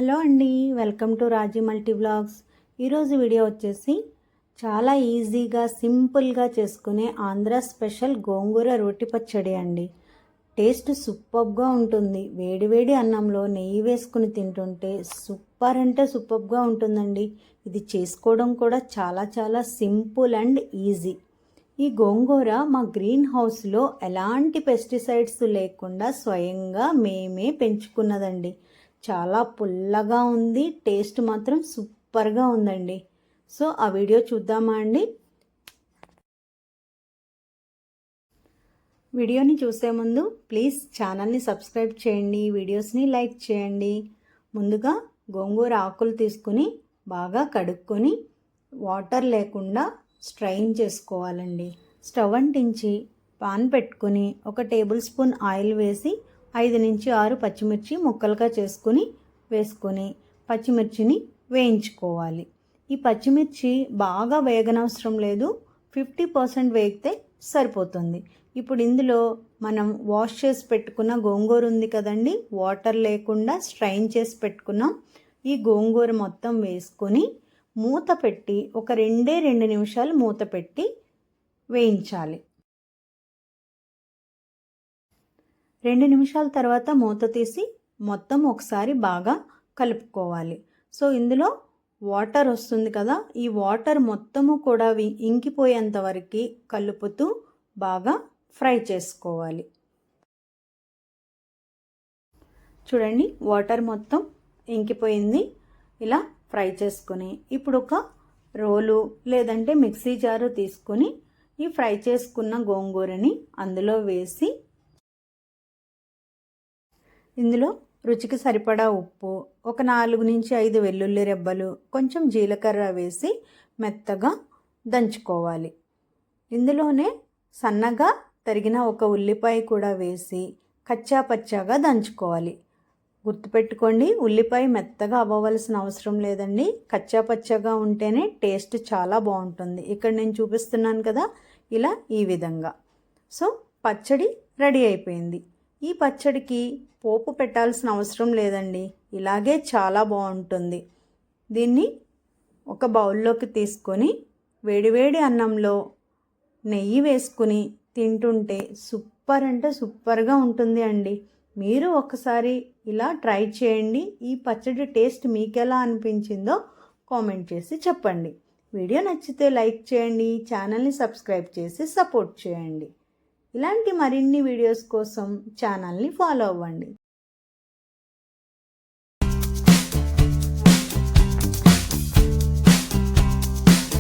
Hello అండి, welcome to Raji multi vlogs. ఈరోజు video వచ్చేసి చాలా ఈజీగా సింపుల్గా చేసుకునే ఆంధ్ర స్పెషల్ గోంగూర రోటి పచ్చడి అండి. టేస్ట్ సూపర్గా ఉంటుంది. వేడివేడి అన్నంలో నెయ్యి వేసుకుని తింటుంటే సూపర్ అంటే సూపర్గా ఉంటుందండి. ఇది చేసుకోవడం కూడా చాలా సింపుల్ అండ్ ఈజీ. ఈ గోంగూర మా గ్రీన్ హౌస్లో ఎలాంటి పెస్టిసైడ్స్ లేకుండా స్వయంగా మేమే పెంచుకున్నదండి. చాలా పుల్లగా ఉంది, టేస్ట్ మాత్రం సూపర్గా ఉందండి. సో ఆ వీడియో చూద్దామా అండి? వీడియోని చూసే ముందు ప్లీజ్ ఛానల్ని సబ్స్క్రైబ్ చేయండి, వీడియోస్ని లైక్ చేయండి. ముందుగా గోంగూర ఆకులు తీసుకుని బాగా కడుక్కొని వాటర్ లేకుండా స్ట్రైన్ చేసుకోవాలండి. స్టవ్ అంటించి పాన్ పెట్టుకుని 1 టేబుల్ స్పూన్ ఆయిల్ వేసి 5 నుంచి 6 పచ్చిమిర్చి ముక్కలుగా చేసుకుని వేసుకొని పచ్చిమిర్చిని వేయించుకోవాలి. ఈ పచ్చిమిర్చి బాగా వేగనవసరం లేదు, 50% వేగితే సరిపోతుంది. ఇప్పుడు ఇందులో మనం వాష్ చేసి పెట్టుకున్న గోంగూర ఉంది కదండి, వాటర్ లేకుండా స్ట్రైన్ చేసి పెట్టుకున్నాం. ఈ గోంగూర మొత్తం వేసుకొని మూత పెట్టి ఒక 2 నిమిషాలు మూత పెట్టి వేయించాలి. 2 నిమిషాల తర్వాత మూత తీసి మొత్తం ఒకసారి బాగా కలుపుకోవాలి. సో ఇందులో వాటర్ వస్తుంది కదా, ఈ వాటర్ మొత్తము కూడా ఇంకిపోయేంత వరకు కలుపుతూ బాగా ఫ్రై చేసుకోవాలి. చూడండి, వాటర్ మొత్తం ఇంకిపోయింది. ఇలా ఫ్రై చేసుకొని ఇప్పుడు ఒక రోలు లేదంటే మిక్సీ జారు తీసుకొని ఈ ఫ్రై చేసుకున్న గోంగూరని అందులో వేసి ఇందులో రుచికి సరిపడా ఉప్పు, ఒక 4 నుంచి 5 వెల్లుల్లి రెబ్బలు, కొంచెం జీలకర్ర వేసి మెత్తగా దంచుకోవాలి. ఇందులోనే సన్నగా తరిగిన ఒక ఉల్లిపాయ కూడా వేసి కచ్చా పచ్చాగా దంచుకోవాలి. గుర్తుపెట్టుకోండి, ఉల్లిపాయ మెత్తగా అవ్వవలసిన అవసరం లేదండి, కచ్చా పచ్చగా ఉంటేనే టేస్ట్ చాలా బాగుంటుంది. ఇక్కడ నేను చూపిస్తున్నాను కదా, ఇలా ఈ విధంగా. సో పచ్చడి రెడీ అయిపోయింది. ఈ పచ్చడికి పోపు పెట్టాల్సిన అవసరం లేదండి, ఇలాగే చాలా బాగుంటుంది. దీన్ని ఒక బౌల్లోకి తీసుకొని వేడివేడి అన్నంలో నెయ్యి వేసుకుని తింటుంటే సూపర్ అంటే సూపర్గా ఉంటుంది అండి. మీరు ఒకసారి ఇలా ట్రై చేయండి. ఈ పచ్చడి టేస్ట్ మీకు ఎలా అనిపించిందో కామెంట్ చేసి చెప్పండి. వీడియో నచ్చితే లైక్ చేయండి, ఛానల్ని సబ్స్క్రైబ్ చేసి సపోర్ట్ చేయండి. ఇలాంటి మరిన్ని వీడియోస్ కోసం ఛానల్ని ఫాలో అవ్వండి.